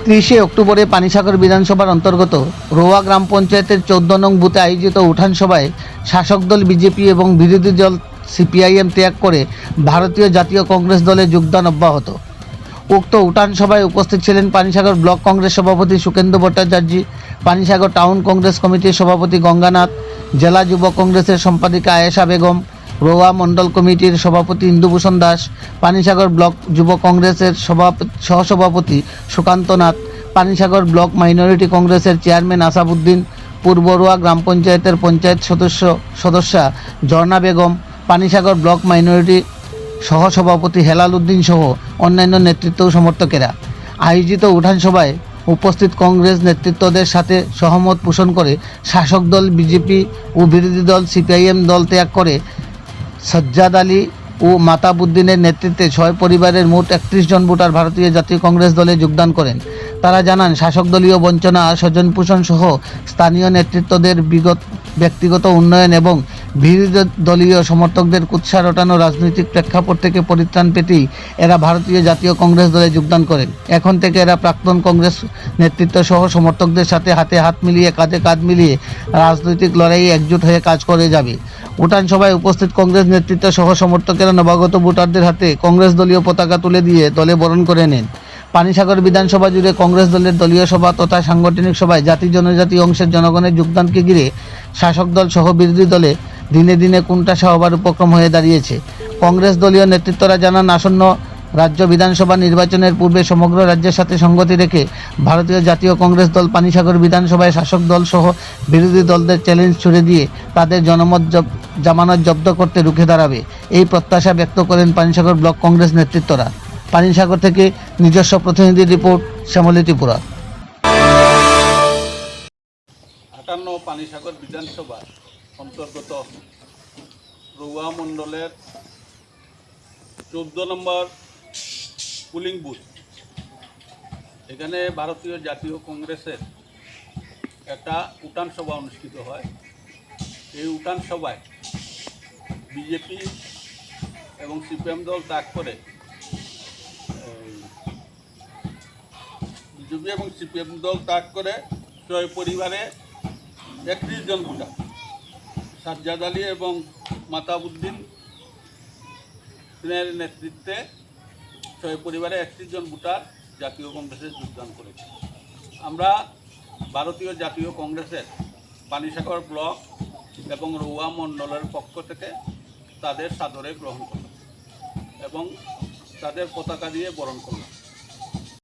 30 অক্টোবরে পানিসাগর বিধানসভার অন্তর্গত রোয়া গ্রাম পঞ্চায়েতের 14 নং বুথে আয়োজিত উঠান সভায় শাসক দল বিজেপি এবং বিরোধী দল সিপিআইএম ত্যাগ করে ভারতীয় জাতীয় কংগ্রেস দলে যোগদান অব্যাহত। উক্ত উঠান সভায় উপস্থিত ছিলেন পানিসাগর ব্লক কংগ্রেস সভাপতি সুকেন্দু ভট্টাচার্য, পানিসাগর টাউন কংগ্রেস কমিটির সভাপতি গঙ্গানাথ, জেলা যুব কংগ্রেসের সম্পাদিকা আয়েশা বেগম, রোয়া মণ্ডল কমিটির সভাপতি ইন্দুভূষণ দাস, পানিসাগর ব্লক যুব কংগ্রেসের সহসভাপতি সুকান্ত নাথ, পানিসাগর ব্লক মাইনরিটি কংগ্রেসের চেয়ারম্যান আসাবউদ্দিন, পূর্ব রোয়া গ্রাম পঞ্চায়েতের পঞ্চায়েত সদস্যা ঝর্ণা বেগম, পানিসাগর ব্লক মাইনরিটি সহসভাপতি হেলাল উদ্দিন সহ অন্যান্য নেতৃত্ব ও সমর্থকেরা আয়োজিত উঠান সভায় উপস্থিত কংগ্রেস নেতৃত্বদের সাথে সহমত পোষণ করে শাসক দল বিজেপি ও বিরোধী দল সিপিআইএম দল ত্যাগ করে সজ্জাদ আলী ও মাতাবুদ্দিনের নেতৃত্বে 6 পরিবারের মোট 31 জন ভোটার ভারতীয় জাতীয় কংগ্রেস দলে যোগদান করেন। তারা জানান, শাসক দলীয় বঞ্চনা, স্বজন পোষণ সহ স্থানীয় নেতৃত্বদের ব্যক্তিগত উন্নয়ন এবং বিরোধী দলীয় সমর্থকদের কুৎসা রটানো রাজনৈতিক প্রেক্ষাপট থেকে পরিত্রাণ পেতেই এরা ভারতীয় জাতীয় কংগ্রেস দলে যোগদান করেন। এখন থেকে এরা প্রাক্তন কংগ্রেস নেতৃত্ব সহ সমর্থকদের সাথে হাতে হাত মিলিয়ে, কাঁধে কাঁধ মিলিয়ে রাজনৈতিক লড়াইয়ে একজোট হয়ে কাজ করে যাবে। উঠান সভায় উপস্থিত কংগ্রেস নেতৃত্ব সহ সমর্থকেরা নবাগত ভোটারদের হাতে কংগ্রেস দলীয় পতাকা তুলে দিয়ে দলে বরণ করে নেন। পানিসাগর বিধানসভা জুড়ে কংগ্রেস দলের দলীয় সভা তথা সাংগঠনিক সভায় জাতি জনজাতি অংশের জনগণের যোগদানকে ঘিরে শাসক দল সহ বিরোধী দলে দিনে দিনে কোণঠাসা হবার উপক্রম হয়ে দাঁড়িয়েছে। কংগ্রেস দলীয় নেতৃত্বরা জানান, আসন্ন রাজ্য বিধানসভা নির্বাচনের পূর্বে সমগ্র রাজ্যের সাথে সঙ্গতি রেখে ভারতীয় জাতীয় কংগ্রেস দল পানিসাগর বিধানসভায় শাসক দল সহ বিরোধী দলদের চ্যালেঞ্জ ছুড়ে দিয়ে তাদের জনমত জামানত জব্দ করতে রুখে দাঁড়াবে, এই প্রত্যাশা ব্যক্ত করেন পানিসাগর ব্লক কংগ্রেস নেতৃত্বরা। পানিসাগর থেকে নিজস্ব প্রতিনিধি রিপোর্ট, শ্যামলী ত্রিপুরা। 58 পানিসাগর বিধানসভা অন্তর্গত রোয়া মণ্ডলের 14 নম্বর পুলিং বুথ, এখানে ভারতীয় জাতীয় কংগ্রেসের একটা উঠান সভা অনুষ্ঠিত হয়। এই উঠান সভায় বিজেপি এবং সিপিএম দল ত্যাগ করে ছয় পরিবারে 31 জন ভোটার সজ্জাদ আলী এবং মাতাবুদ্দিনের নেতৃত্বে 6 পরিবারে 31 জন ভোটার জাতীয় কংগ্রেসে যোগদান করেছে। আমরা ভারতীয় জাতীয় কংগ্রেসের পানিসাগর ব্লক এবং রোয়া মণ্ডলের পক্ষ থেকে তাদের সাদরে গ্রহণ করলাম এবং তাদের পতাকা দিয়ে বরণ করলাম।